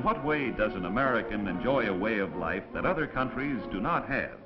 what way does an American enjoy a way of life that other countries do not have?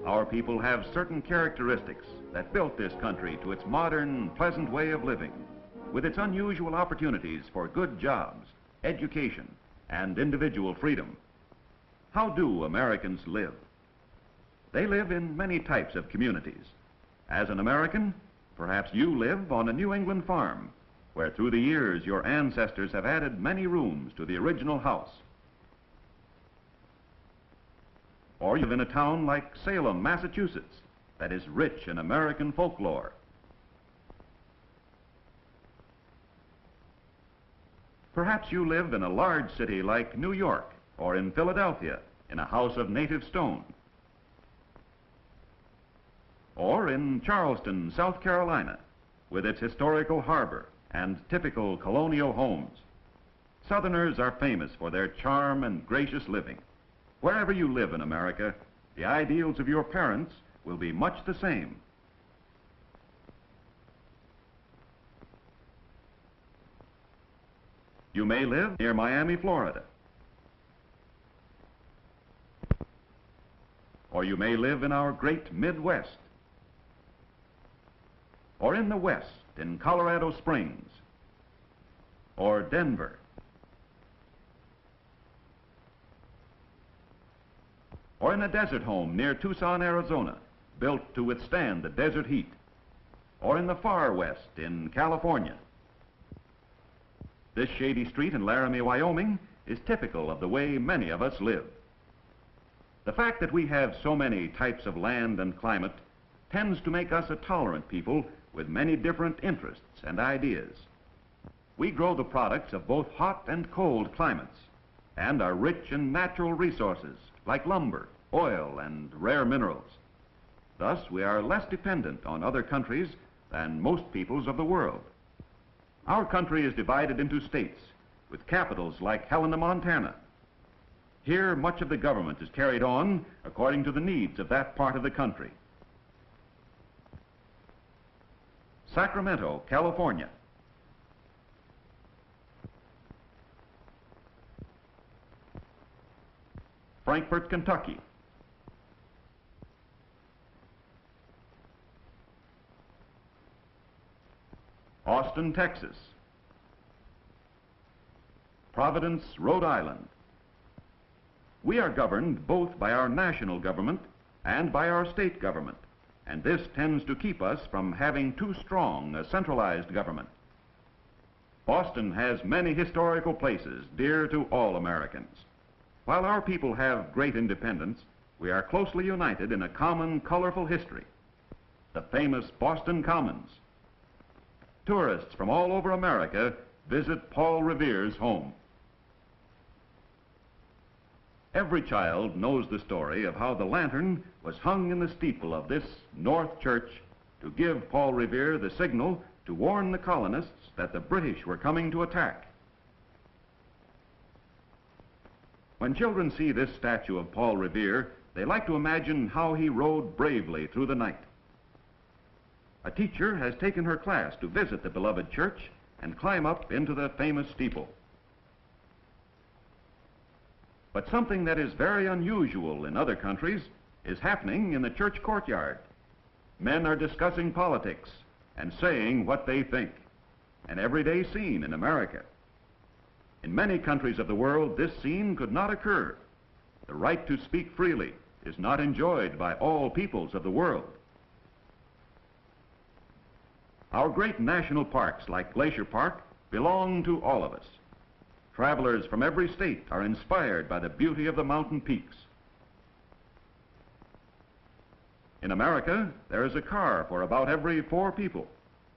Our people have certain characteristics that built this country to its modern, pleasant way of living, with its unusual opportunities for good jobs, education, and individual freedom. How do Americans live? They live in many types of communities. As an American, perhaps you live on a New England farm, where through the years your ancestors have added many rooms to the original house. Or you live in a town like Salem, Massachusetts, that is rich in American folklore. Perhaps you live in a large city like New York or in Philadelphia in a house of native stone. Or in Charleston, South Carolina, with its historical harbor and typical colonial homes. Southerners are famous for their charm and gracious living. Wherever you live in America, the ideals of your parents will be much the same. You may live near Miami, Florida. Or you may live in our great Midwest. Or in the West, in Colorado Springs, or Denver, or in a desert home near Tucson, Arizona, built to withstand the desert heat, or in the far west in California. This shady street in Laramie, Wyoming is typical of the way many of us live. The fact that we have so many types of land and climate tends to make us a tolerant people with many different interests and ideas. We grow the products of both hot and cold climates and are rich in natural resources like lumber, oil, and rare minerals. Thus, we are less dependent on other countries than most peoples of the world. Our country is divided into states with capitals like Helena, Montana. Here, much of the government is carried on according to the needs of that part of the country. Sacramento, California. Frankfort, Kentucky. Austin, Texas. Providence, Rhode Island. We are governed both by our national government and by our state government, and this tends to keep us from having too strong a centralized government. Boston has many historical places dear to all Americans. While our people have great independence, we are closely united in a common, colorful history, the famous Boston Commons. Tourists from all over America visit Paul Revere's home. Every child knows the story of how the lantern was hung in the steeple of this North Church to give Paul Revere the signal to warn the colonists that the British were coming to attack. When children see this statue of Paul Revere, they like to imagine how he rode bravely through the night. A teacher has taken her class to visit the beloved church and climb up into the famous steeple. But something that is very unusual in other countries is happening in the church courtyard. Men are discussing politics and saying what they think, an everyday scene in America. In many countries of the world, this scene could not occur. The right to speak freely is not enjoyed by all peoples of the world. Our great national parks, like Glacier Park, belong to all of us. Travelers from every state are inspired by the beauty of the mountain peaks. In America, there is a car for about every 4 people,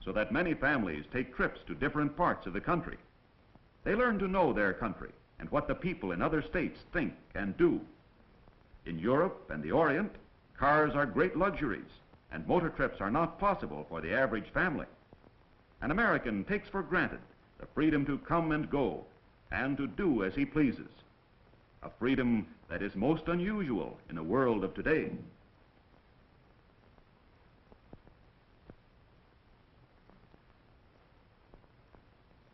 so that many families take trips to different parts of the country. They learn to know their country and what the people in other states think and do. In Europe and the Orient, cars are great luxuries, and motor trips are not possible for the average family. An American takes for granted the freedom to come and go and to do as he pleases, a freedom that is most unusual in a world of today.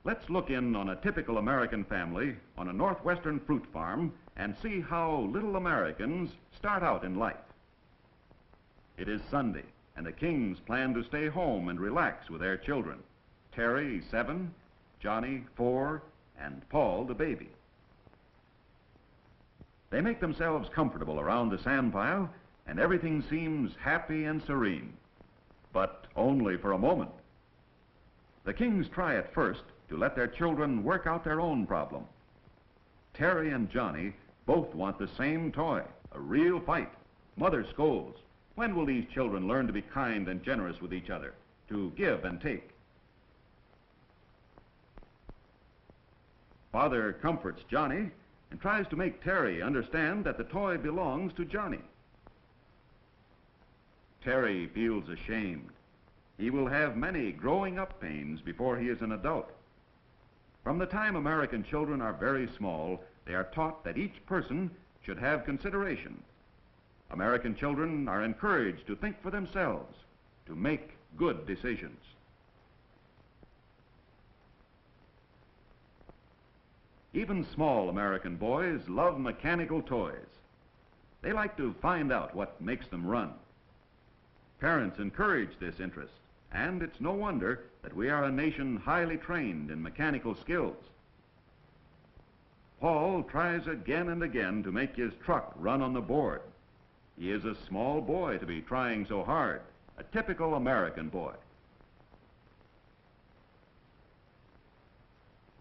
Let's look in on a typical American family on a northwestern fruit farm and see how little Americans start out in life. It is Sunday, and the Kings plan to stay home and relax with their children. Terry, 7, Johnny, 4, and Paul, the baby. They make themselves comfortable around the sand pile, and everything seems happy and serene. But only for a moment. The Kings try at first to let their children work out their own problem. Terry and Johnny both want the same toy, a real fight. Mother scolds. When will these children learn to be kind and generous with each other, to give and take? Father comforts Johnny and tries to make Terry understand that the toy belongs to Johnny. Terry feels ashamed. He will have many growing up pains before he is an adult. From the time American children are very small, they are taught that each person should have consideration. American children are encouraged to think for themselves, to make good decisions. Even small American boys love mechanical toys. They like to find out what makes them run. Parents encourage this interest, and it's no wonder that we are a nation highly trained in mechanical skills. Paul tries again and again to make his truck run on the board. He is a small boy to be trying so hard, a typical American boy.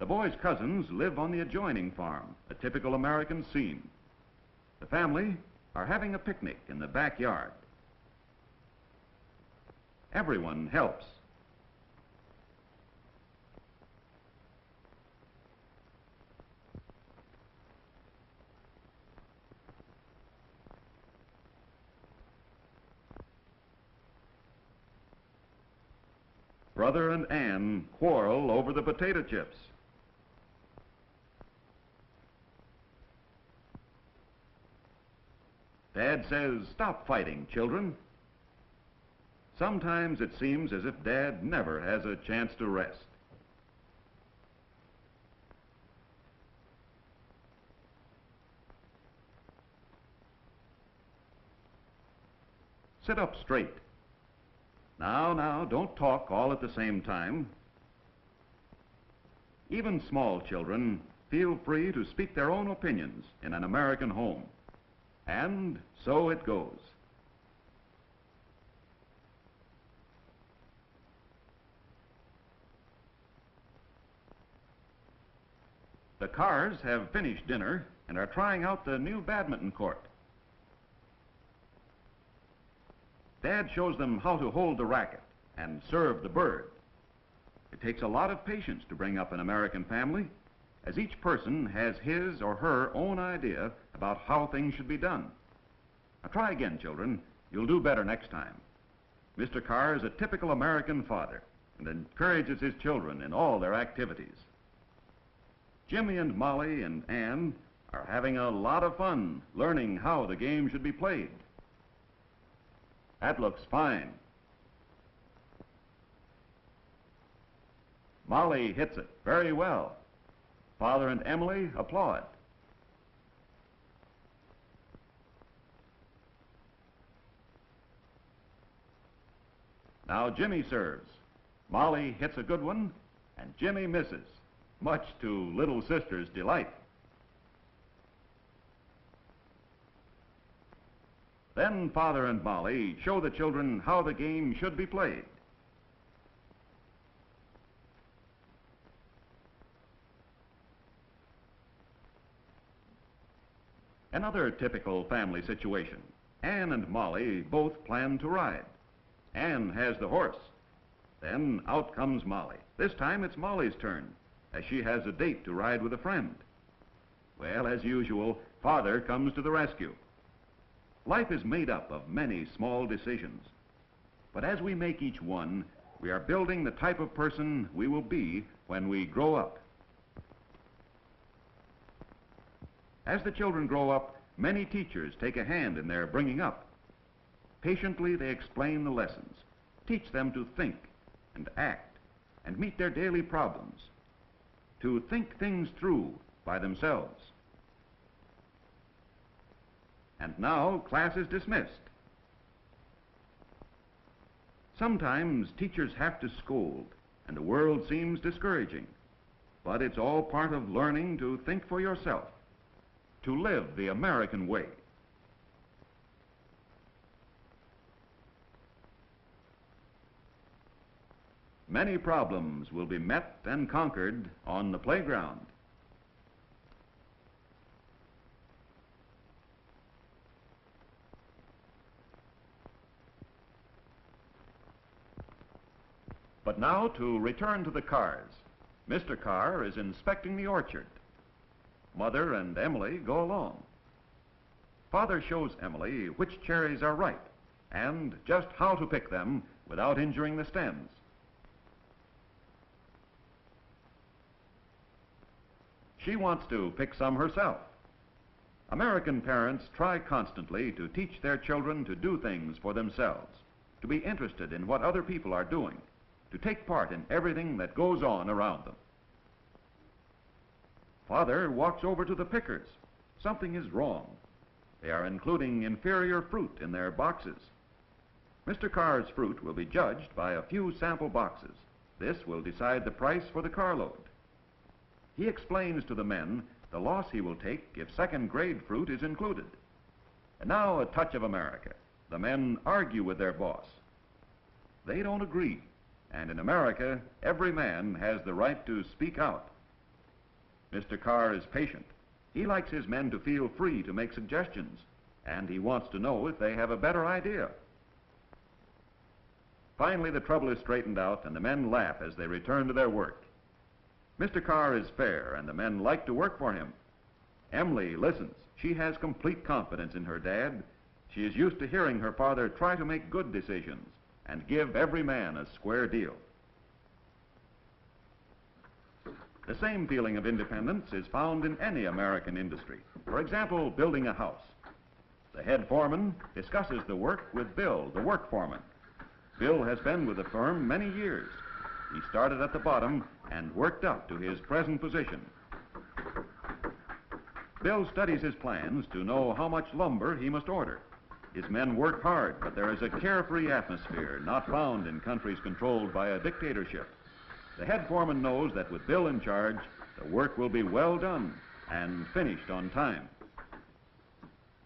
The boy's cousins live on the adjoining farm, a typical American scene. The family are having a picnic in the backyard. Everyone helps. Brother and Ann quarrel over the potato chips. Dad says, "Stop fighting, children." Sometimes it seems as if Dad never has a chance to rest. Sit up straight. Now, don't talk all at the same time. Even small children feel free to speak their own opinions in an American home. And so it goes. The Carrs have finished dinner and are trying out the new badminton court. Dad shows them how to hold the racket and serve the bird. It takes a lot of patience to bring up an American family, as each person has his or her own idea about how things should be done. Now try again, children. You'll do better next time. Mr. Carr is a typical American father and encourages his children in all their activities. Jimmy and Molly and Ann are having a lot of fun learning how the game should be played. That looks fine. Molly hits it very well. Father and Emily applaud. Now Jimmy serves. Molly hits a good one, and Jimmy misses, much to little sister's delight. Then Father and Molly show the children how the game should be played. Another typical family situation. Ann and Molly both plan to ride. Ann has the horse. Then out comes Molly. This time it's Molly's turn, as she has a date to ride with a friend. Well, as usual, Father comes to the rescue. Life is made up of many small decisions. But as we make each one, we are building the type of person we will be when we grow up. As the children grow up, many teachers take a hand in their bringing up. Patiently, they explain the lessons, teach them to think and act, and meet their daily problems. to think things through by themselves. And now class is dismissed. Sometimes teachers have to scold, and the world seems discouraging. But it's all part of learning to think for yourself, to live the American way. Many problems will be met and conquered on the playground. But now to return to the cars. Mr. Carr is inspecting the orchard. Mother and Emily go along. Father shows Emily which cherries are ripe and just how to pick them without injuring the stems. She wants to pick some herself. American parents try constantly to teach their children to do things for themselves, to be interested in what other people are doing, to take part in everything that goes on around them. Father walks over to the pickers. Something is wrong. They are including inferior fruit in their boxes. Mr. Carr's fruit will be judged by a few sample boxes. This will decide the price for the carload. He explains to the men the loss he will take if second-grade fruit is included. And now a touch of America. The men argue with their boss. They don't agree. And in America, every man has the right to speak out. Mr. Carr is patient. He likes his men to feel free to make suggestions, and he wants to know if they have a better idea. Finally, the trouble is straightened out, and the men laugh as they return to their work. Mr. Carr is fair, and the men like to work for him. Emily listens. She has complete confidence in her dad. She is used to hearing her father try to make good decisions and give every man a square deal. The same feeling of independence is found in any American industry. For example, building a house. The head foreman discusses the work with Bill, the work foreman. Bill has been with the firm many years. He started at the bottom and worked up to his present position. Bill studies his plans to know how much lumber he must order. His men work hard, but there is a carefree atmosphere not found in countries controlled by a dictatorship. The head foreman knows that with Bill in charge, the work will be well done and finished on time.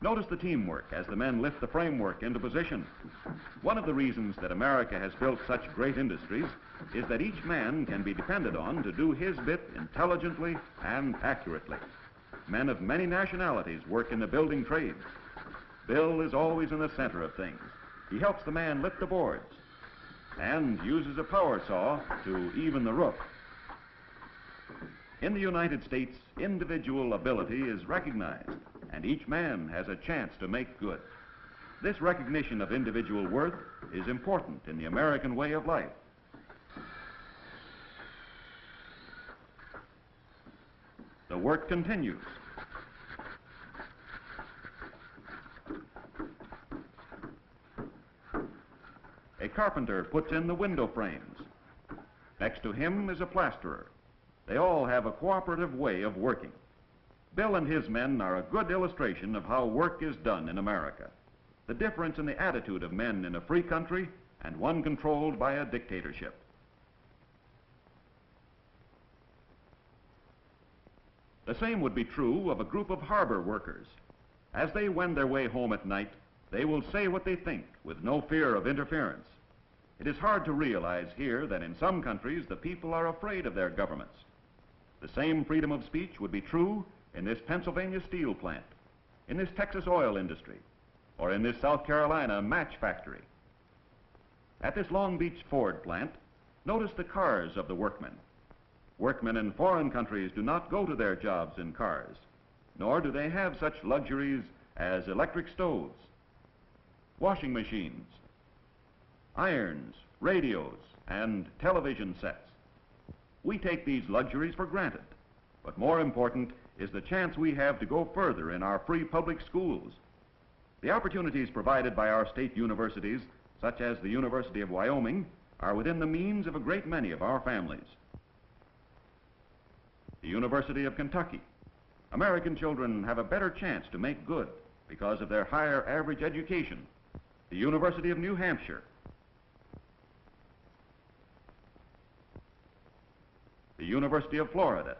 Notice the teamwork as the men lift the framework into position. One of the reasons that America has built such great industries is that each man can be depended on to do his bit intelligently and accurately. Men of many nationalities work in the building trades. Bill is always in the center of things. He helps the man lift the boards and uses a power saw to even the roof. In the United States, individual ability is recognized, and each man has a chance to make good. This recognition of individual worth is important in the American way of life. The work continues. A carpenter puts in the window frames. Next to him is a plasterer. They all have a cooperative way of working. Bill and his men are a good illustration of how work is done in America. The difference in the attitude of men in a free country and one controlled by a dictatorship. The same would be true of a group of harbor workers. As they wend their way home at night, they will say what they think with no fear of interference. It is hard to realize here that in some countries the people are afraid of their governments. The same freedom of speech would be true in this Pennsylvania steel plant, in this Texas oil industry, or in this South Carolina match factory. At this Long Beach Ford plant, notice the cars of the workmen. Workmen in foreign countries do not go to their jobs in cars, nor do they have such luxuries as electric stoves, washing machines, irons, radios, and television sets. We take these luxuries for granted, but more important is the chance we have to go further in our free public schools. The opportunities provided by our state universities, such as the University of Wyoming, are within the means of a great many of our families. the University of Kentucky. American children have a better chance to make good because of their higher average education. The University of New Hampshire, the University of Florida.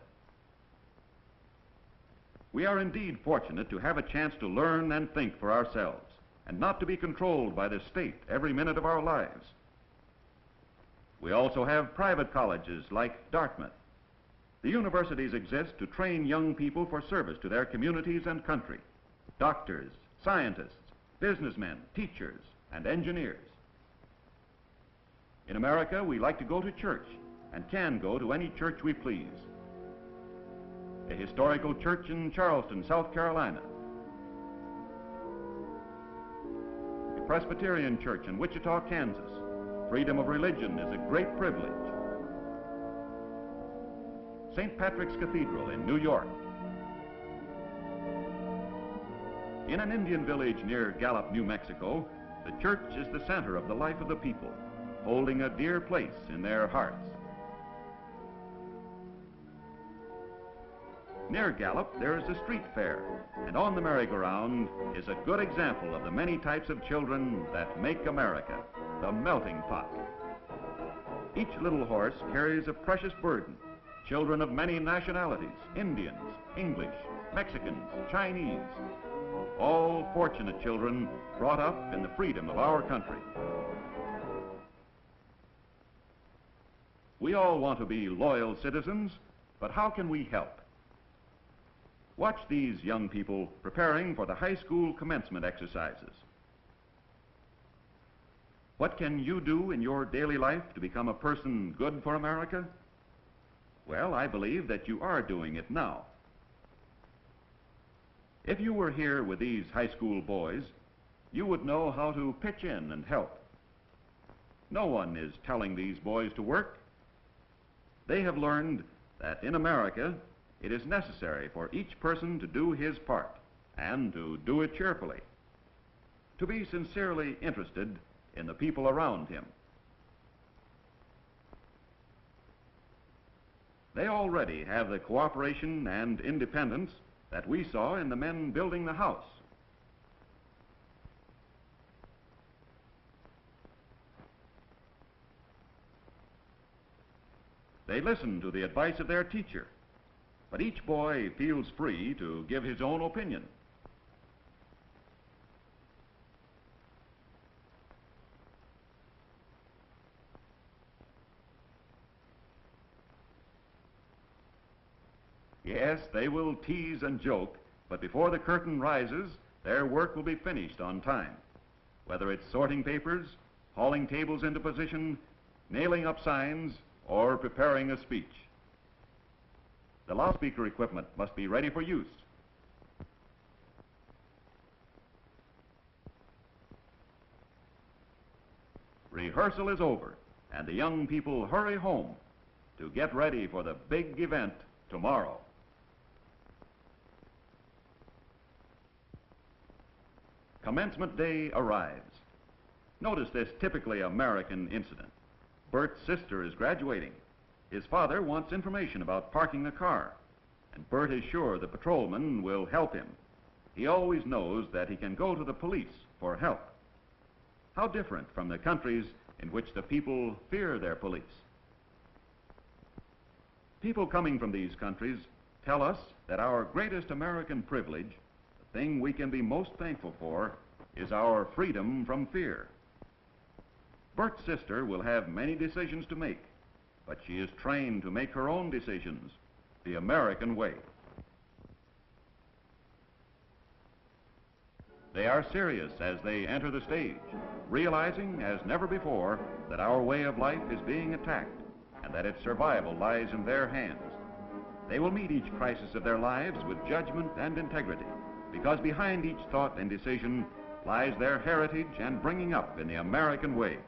We are indeed fortunate to have a chance to learn and think for ourselves and not to be controlled by the state every minute of our lives. We also have private colleges like Dartmouth. The universities exist to train young people for service to their communities and country. Doctors, scientists, businessmen, teachers, and engineers. In America, we like to go to church and can go to any church we please. A historical church in Charleston, South Carolina. A Presbyterian church in Wichita, Kansas. Freedom of religion is a great privilege. St. Patrick's Cathedral in New York. In an Indian village near Gallup, New Mexico, the church is the center of the life of the people, holding a dear place in their hearts. Near Gallup, there is a street fair, and on the merry-go-round is a good example of the many types of children that make America, the melting pot. Each little horse carries a precious burden, children of many nationalities, Indians, English, Mexicans, Chinese, all fortunate children brought up in the freedom of our country. We all want to be loyal citizens, but how can we help? Watch these young people preparing for the high school commencement exercises. What can you do in your daily life to become a person good for America? Well, I believe that you are doing it now. If you were here with these high school boys, you would know how to pitch in and help. No one is telling these boys to work. They have learned that in America, it is necessary for each person to do his part and to do it cheerfully, to be sincerely interested in the people around him. They already have the cooperation and independence that we saw in the men building the house. They listen to the advice of their teacher, but each boy feels free to give his own opinion. Yes, they will tease and joke, but before the curtain rises, their work will be finished on time. Whether it's sorting papers, hauling tables into position, nailing up signs, or preparing a speech. The loudspeaker equipment must be ready for use. Rehearsal is over, and the young people hurry home to get ready for the big event tomorrow. Commencement day arrives. Notice this typically American incident. Bert's sister is graduating. His father wants information about parking the car, and Bert is sure the patrolman will help him. He always knows that he can go to the police for help. How different from the countries in which the people fear their police. People coming from these countries tell us that our greatest American privilege, the thing we can be most thankful for, is our freedom from fear. Bert's sister will have many decisions to make, but she is trained to make her own decisions the American way. They are serious as they enter the stage, realizing as never before that our way of life is being attacked and that its survival lies in their hands. They will meet each crisis of their lives with judgment and integrity, because behind each thought and decision lies their heritage and bringing up in the American way,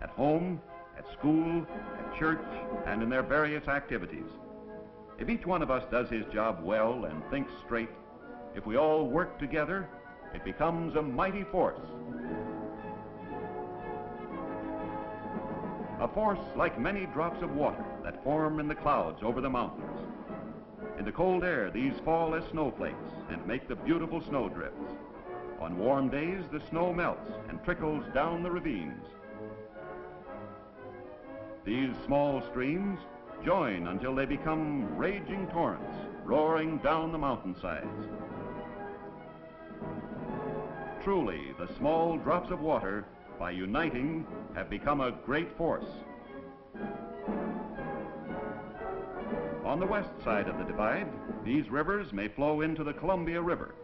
at home, at school, at church, and in their various activities. If each one of us does his job well and thinks straight, if we all work together, it becomes a mighty force. A force like many drops of water that form in the clouds over the mountains. In the cold air, these fall as snowflakes and make the beautiful snowdrifts. On warm days, the snow melts and trickles down the ravines. These small streams join until they become raging torrents, roaring down the mountainsides. Truly, the small drops of water, by uniting, have become a great force. On the west side of the divide, these rivers may flow into the Columbia River.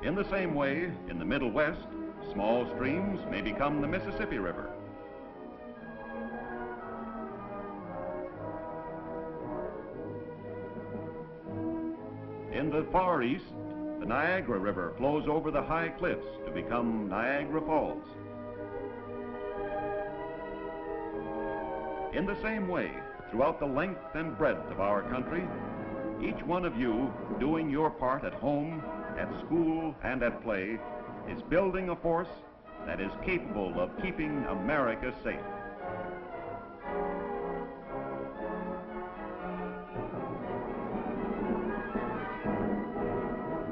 In the same way, in the Middle West, small streams may become the Mississippi River. In the Far East, the Niagara River flows over the high cliffs to become Niagara Falls. In the same way, throughout the length and breadth of our country, each one of you doing your part at home, at school, and at play is building a force that is capable of keeping America safe.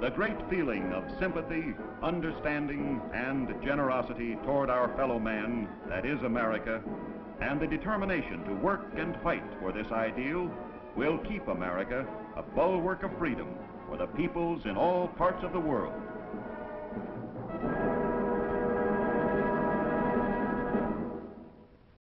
The great feeling of sympathy, understanding, and generosity toward our fellow man that is America, and the determination to work and fight for this ideal will keep America a bulwark of freedom for the peoples in all parts of the world.